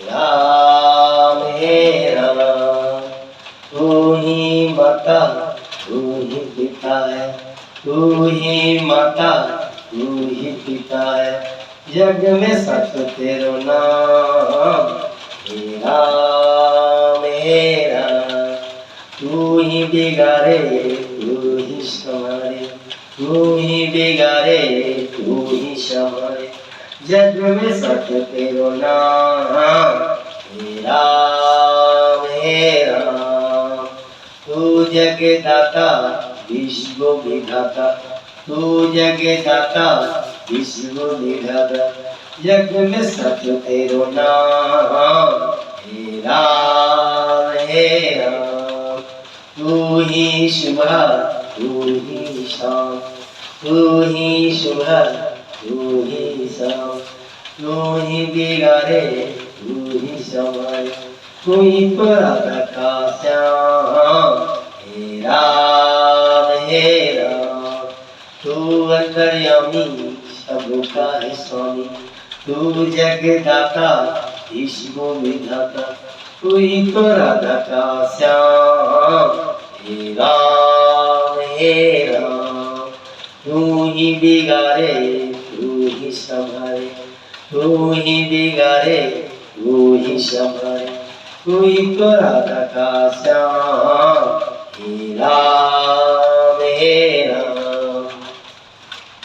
राम हे राम। तू ही माता तू ही पिता है, तू ही माता तू ही पिता है, जग में सच तेरो नाम हे राम हे राम। तू ही बिगाड़े तू ही संवारे, तू ही बिगाड़े तू ही संवारे, जग में सच तेरो नाम हे राम हे राम। तू जगदाता विश्व विधाता, तू जगदाता विश्व विधाता, जग में सत्य तेरो नाम हे राम हे राम। तू ही सुबह तू ही शाम, तू ही सुबह तू ही शाम, तू ही बिगाड़े तू ही संवारे, तू ही तो राधा का श्याम हे राम हे राम। तू अंतर्यामी सबका है स्वामी, तू जगदाता विश्व विधाता, तू ही तो राधा का श्याम हे राम हे राम। तू ही बिगाड़े तू ही संभाले, तू ही बिगाड़े तू ही संभाले, तू ही तो राधा का श्याम हे राम।